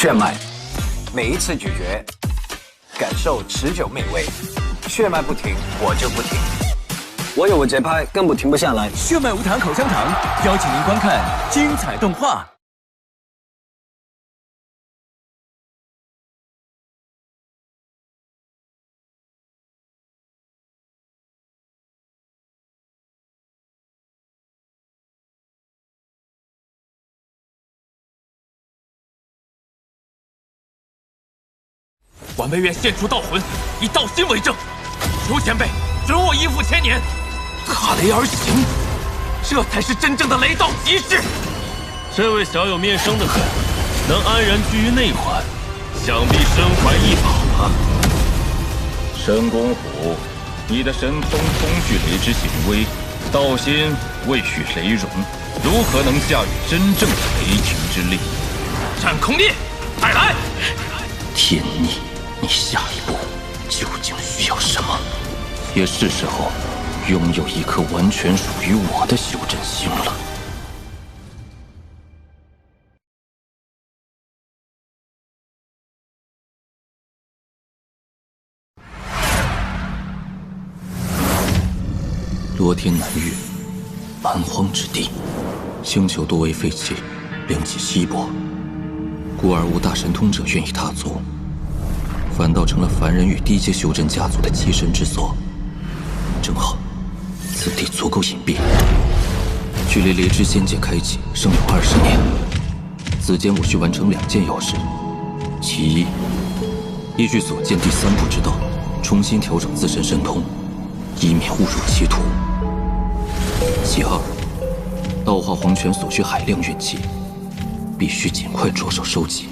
血脉，每一次咀嚼，感受持久美味。血脉不停，我就不停。我有我节拍，更不停不下来。血脉无糖口香糖，邀请您观看精彩动画。晚辈愿献出道魂，以道心为证。求前辈准我依附千年，踏雷而行，这才是真正的雷道极致。这位小有面生的很，能安然居于内环，想必身怀异宝吧？申公虎，你的神通空具雷之行威，道心未许雷容，如何能驾驭真正的雷霆之力？战空裂，快来！天逆，你下一步究竟需要什么？也是时候拥有一颗完全属于我的修真心了。罗天南域，蛮荒之地，星球多为废弃，灵气稀薄，故而无大神通者愿意踏足，反倒成了凡人与低阶修真家族的栖身之所。正好，此地足够隐蔽，距离雷之仙界开启尚有20年。此间我需完成2件要事：其一，依据所见第3步之道，重新调整自身神通，以免误入歧途；其二，道化黄泉所需海量运气，必须尽快着手收集。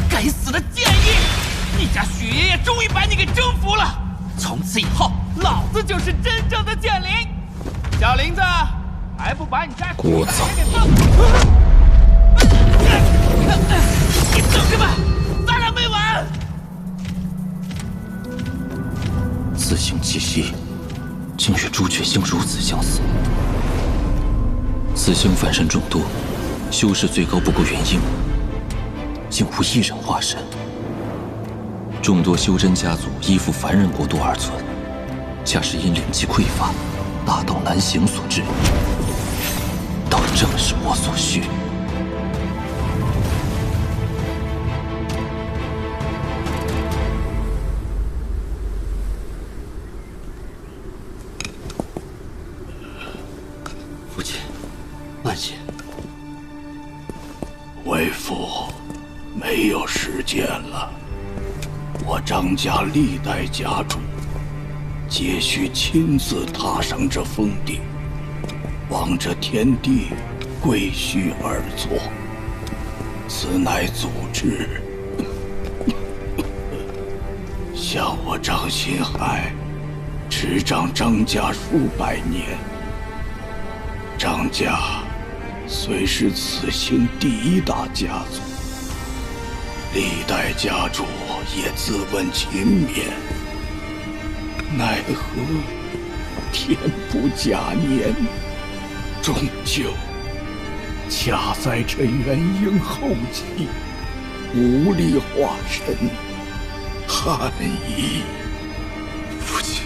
该死的剑意！你家许爷爷终于把你给征服了，从此以后，老子就是真正的剑灵。小林子，还不把你家许爷爷给放出？你等着吧，咱俩没完！此行气息，竟与朱雀星如此相似。此星凡人众多，修士最高不过元婴，竟无一人化神。众多修真家族依附凡人国度而存，恰是因灵气匮乏，大道难行所致。倒正是我所需。父亲，慢些。为父，没有时间了。我张家历代家主，皆需亲自踏上这峰顶，望着天地跪须而坐。此乃祖制。像我张新海，执掌张家数百年。张家虽是此星第1大家族，历代家主也自问勤勉，奈何天不假年，终究卡在这元婴后期，无力化身，憾矣。父亲，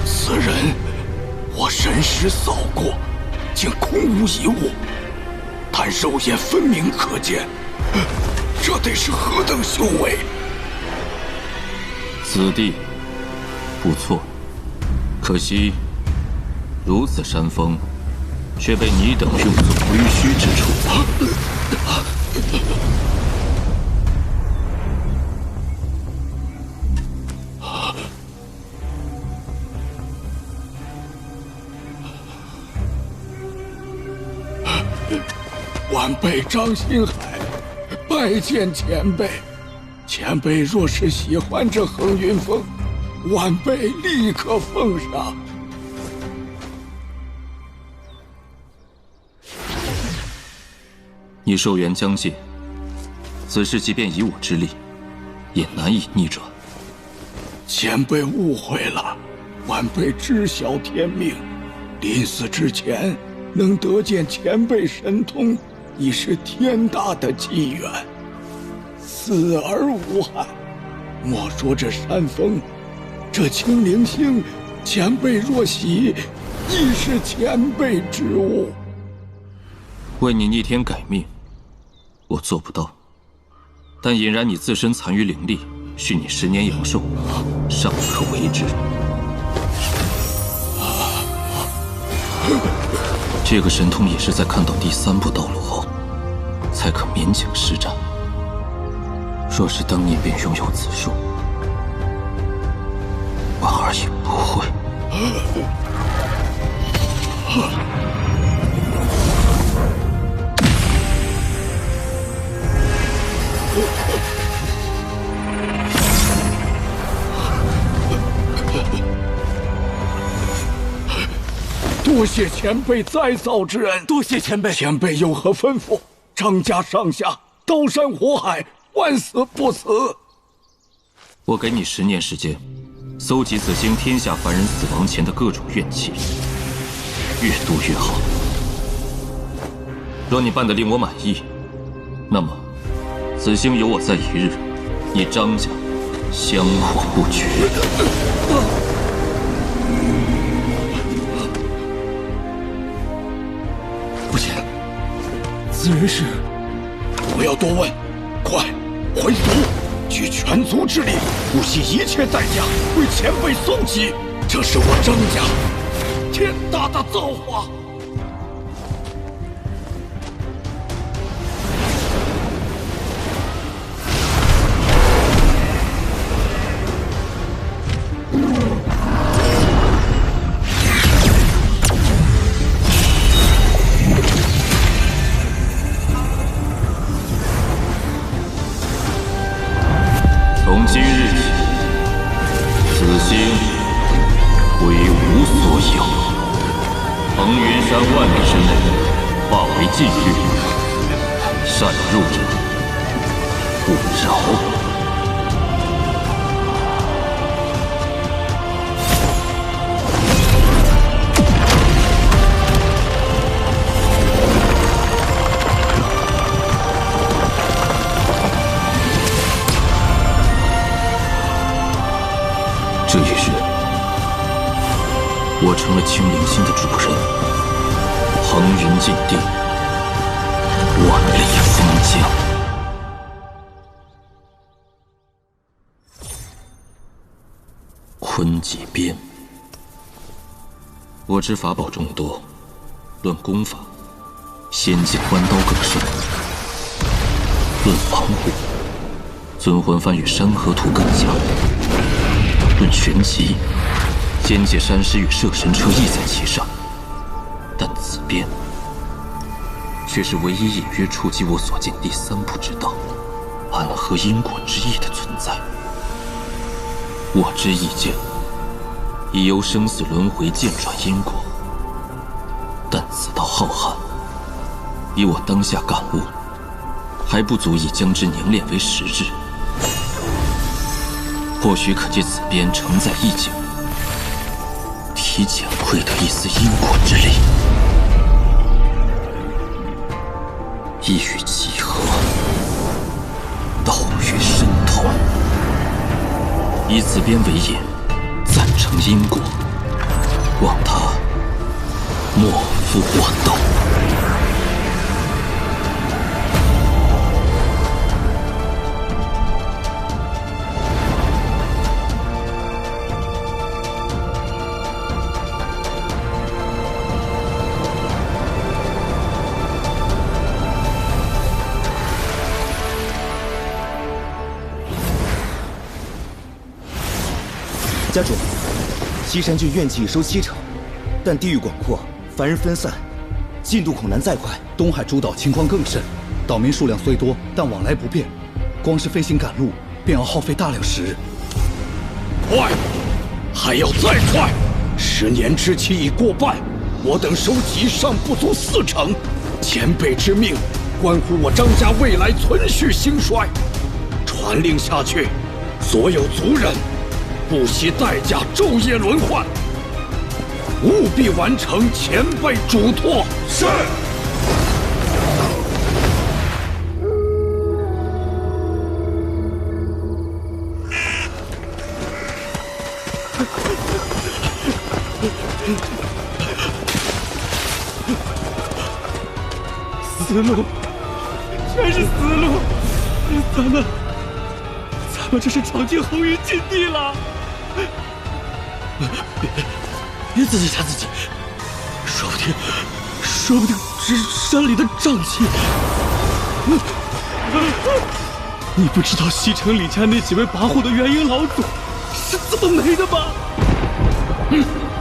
此人，我神识扫过，竟空无一物，但肉眼分明可见，这得是何等修为？此地不错，可惜如此山峰，却被你等用作归墟之处。晚辈张新海，拜见前辈。前辈若是喜欢这恒云峰，晚辈立刻奉上。你寿元将尽，此事即便以我之力，也难以逆转。前辈误会了，晚辈知晓天命，临死之前能得见前辈神通，已是天大的机缘。死而无憾。莫说这山峰，这青灵星，前辈若喜，亦是前辈之物。为你逆天改命，我做不到，但引燃你自身残余灵力，许你10年阳寿，尚可为之。这个神通也是在看到第3步道路后，才可勉强施展。若是当年便拥有此术，婉儿也不会。多谢前辈再造之恩，多谢前辈。前辈有何吩咐？张家上下刀山火海，万死不辞。我给你10年时间，搜集此星天下凡人死亡前的各种怨气，越多越好。若你办得令我满意，那么此星有我在一日，你张家香火不绝。父亲，此人是？不要多问，快回族，举全族之力，不惜一切代价为前辈送集。这是我张家天大的造化。从今日起，此星归无所有。腾云山万里之内，化为禁域，擅入者不饶。这一日，我成了青灵星的主人，腾云禁地，万里封疆。坤极鞭，我知法宝众多，论功法，仙剑弯刀更胜；论防护，尊魂幡与山河图更强。论玄奇，仙界山师与摄神车亦在其上，但此鞭却是唯一隐约触及我所见第3步之道暗合因果之意的存在。我之意见，已由生死轮回渐转因果，但此道浩瀚，以我当下感悟，还不足以将之凝练为实质。或许可借此鞭承载意境，提前窥得一丝因果之力，一语其合，道于深通。以此鞭为引，暂成因果，望他莫负我道。家主，西山郡怨气已收70%，但地域广阔，凡人分散，进度恐难再快。东海诸岛情况更甚，岛民数量虽多，但往来不便，光是飞行赶路便要耗费大量时日。快，还要再快！10年之期已过半，我等收集尚不足40%，前辈之命，关乎我张家未来存续兴衰。传令下去，所有族人不惜代价昼夜轮换，务必完成前辈嘱托。是。死路，全是死路，咱们这是闯进红云禁地了！别自己吓自己，说不定只是山里的瘴气。你不知道西城李家那几位跋扈的元婴老祖是怎么没的吗？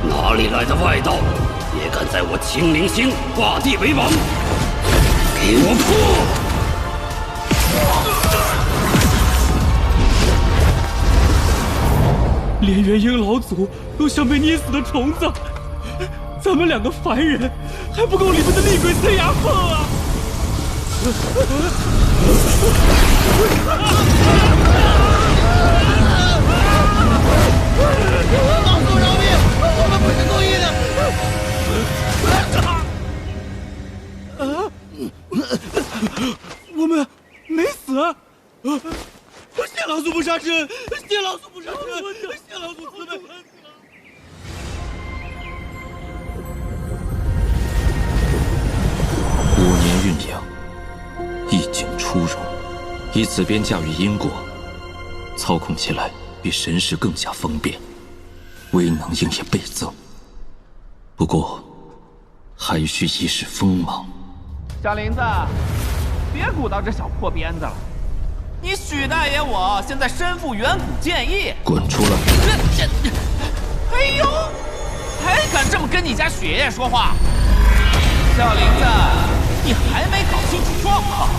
哪里来的外道，也敢在我青灵星画地为王！给我破！连元婴老祖都像被捏死的虫子，咱们两个凡人还不够里面的厉鬼塞牙缝啊！老祖饶命！我们不是故意的。我们没死。谢老祖不杀之恩，谢老祖不杀之恩，谢老祖慈悲。5年酝酿，一景初容，以此边驾驭因果，操控起来比神识更加方便，威能应也倍增。不过，还需一世锋芒。小林子，别鼓捣这小破鞭子了。你许大爷我现在身负远古剑意，滚出来！哎呦，还敢这么跟你家雪爷说话？小林子，你还没搞清楚状况，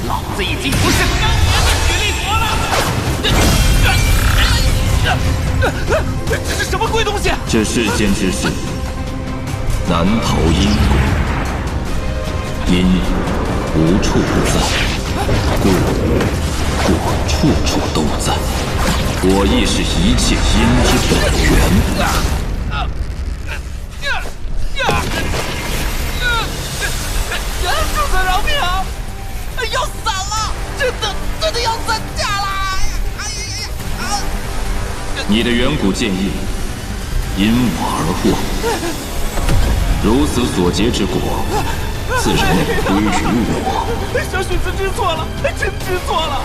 老子已经不是当年的许立国了。这是什么鬼东西？这世间之事，难逃因果，因无处不在，果处处都在。我亦是一切因之本源。主子饶命啊！要散了，真的要散架了！你的远古剑意因我而获，如此所结之果，自然归于我。小许子知错了，真知错了。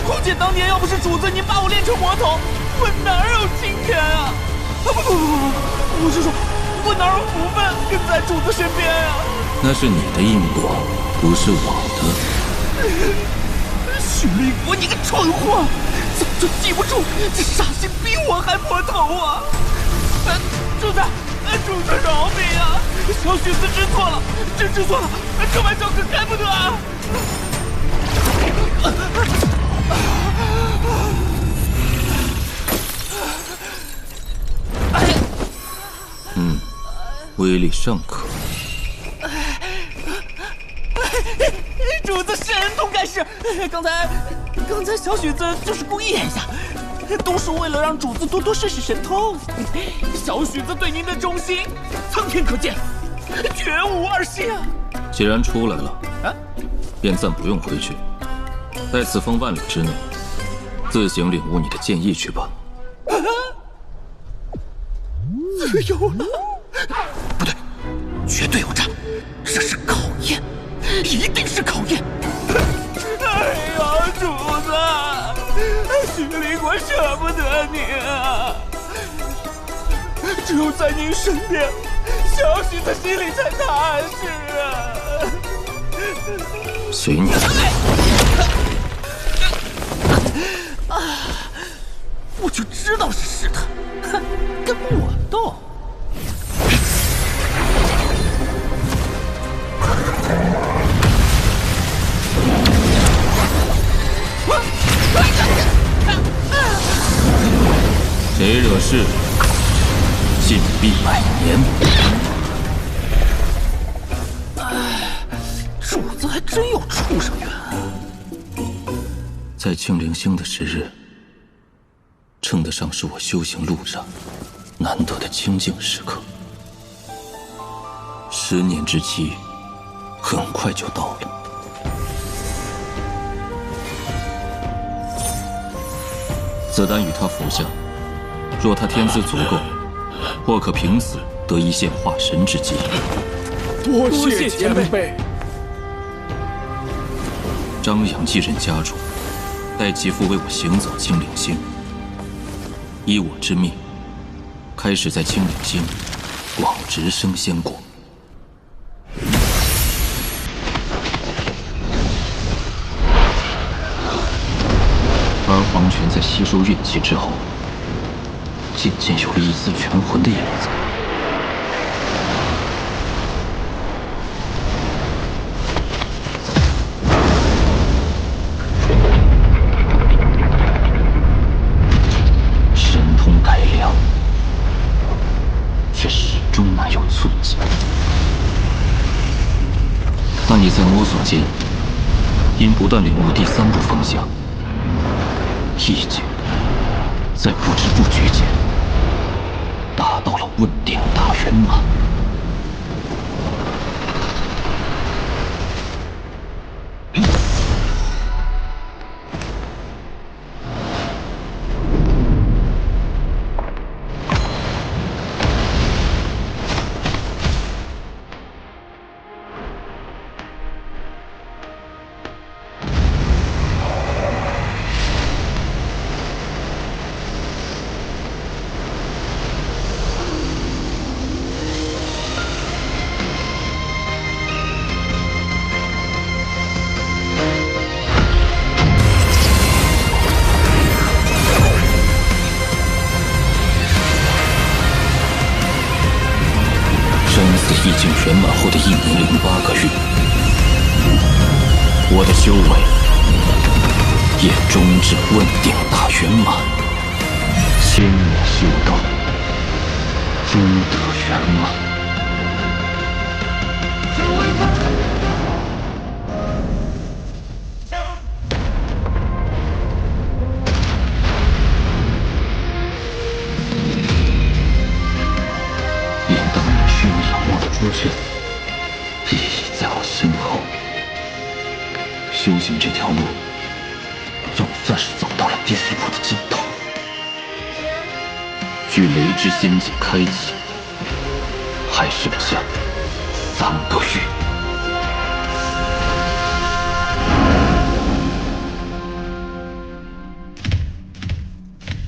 空姐当年要不是主子您把我练成魔头，我哪有今天啊？不，我是说，我哪有福分跟在主子身边啊？那是你的因果，不是我的。许立国，你个蠢货，早就记不住，这杀心比我还破头啊！主子饶命啊！小许子知错了，真知错了，这玩笑可开不得啊！威力尚可。主子是恩同盖世，刚才小许子就是故意演一下，都是为了让主子多试试神通。小许子对您的忠心，苍天可见，绝无二心啊！既然出来了，便暂不用回去，在此方万里之内，自行领悟你的剑意去吧。自由了？不对，绝对有诈，这是考验，一定是考验。哎呀，主子，许立国舍不得你啊！只有在您身边，小许子心里才踏实啊！随你。我就知道是试探，哼，跟我斗。谁惹事，禁闭100年。主子还真有畜生缘。在庆陵星的10日，称得上是我修行路上难得的清静时刻。10年之期很快就到了。此丹与他服下，若他天资足够，或可凭此得一现化神之机。多谢前辈。张扬继任家主，待其父为我行走清陵星。依我之命，开始在清陵星广植生仙果。而黄泉在吸收运气之后，渐渐有了一丝元魂的影子。神通改良，却始终难有寸进。那你在摸索间，因不断领悟第3步风向，意境在不知不觉间达到了问鼎大圆满。意境圆满后的1年08个月，我的修为也终至问鼎大圆满，千年修道，终得圆满。朱雀一已在我身后，修行这条路总算是走到了第1步的尽头。距雷之仙境开启还剩下3个月。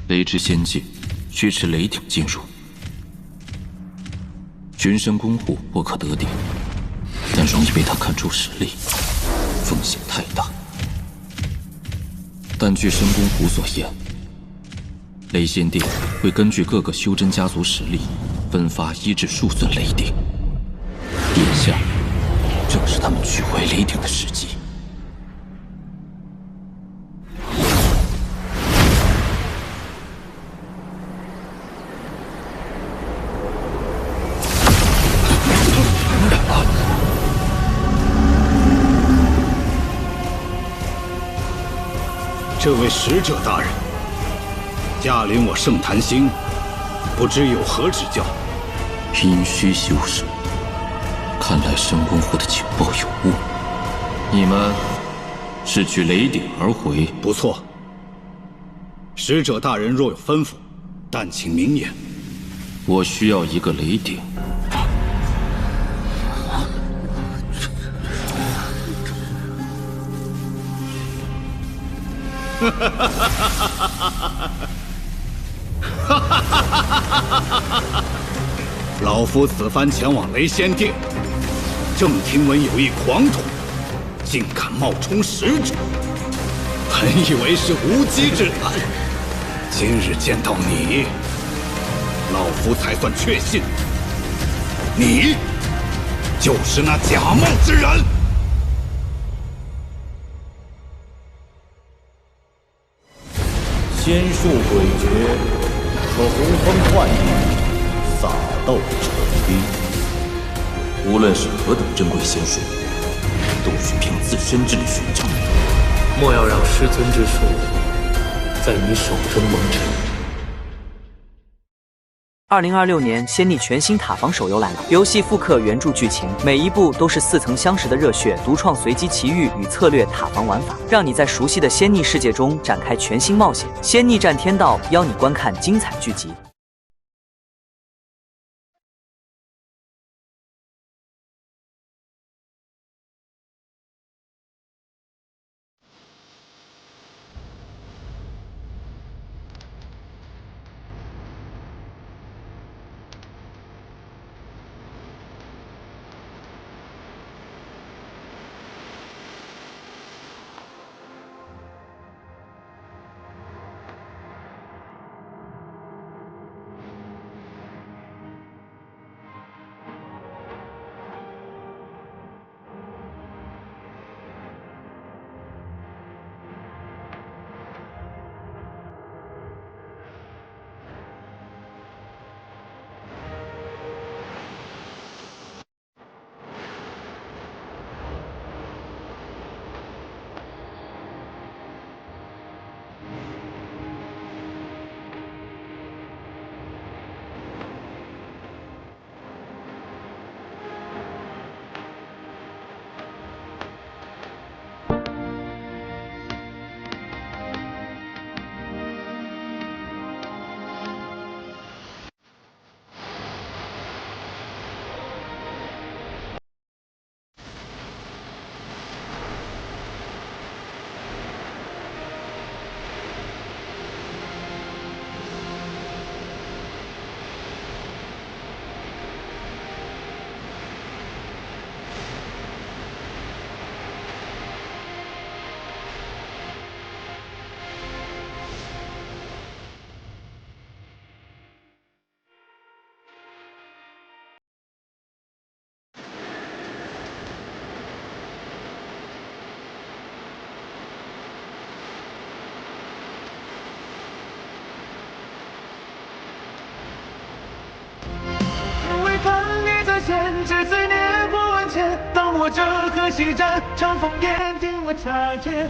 雷之仙境需持雷鼎进入。群山公户我可得顶，但容易被他看出实力，风险太大。但据深宫湖所言，雷仙殿会根据各个修真家族实力，分发1至数尊雷鼎。眼下正是他们取回雷鼎的时机。这位使者大人，驾临我圣坛星，不知有何指教？阴虚修士，看来深宫湖的情报有误。你们是取雷鼎而回？不错。使者大人若有吩咐，但请明言。我需要一个雷鼎。老夫此番前往雷仙殿，正听闻有一狂徒竟敢冒充使者，本以为是无稽之谈，今日见到你，老夫才算确信，你就是那假冒之人。仙术诡谲，可呼风唤雨，撒豆成兵。无论是何等珍贵仙术，都需凭自身之力寻找。莫要让师尊之术在你手中蒙尘。2026年，仙逆全新塔防手游来了。游戏复刻原著剧情，每一步都是似曾相识的热血独创随机奇遇与策略塔防玩法，让你在熟悉的仙逆世界中展开全新冒险。仙逆战天道邀你观看精彩剧集。限制罪孽不完结，当我这河西战，长风眼听我插剑。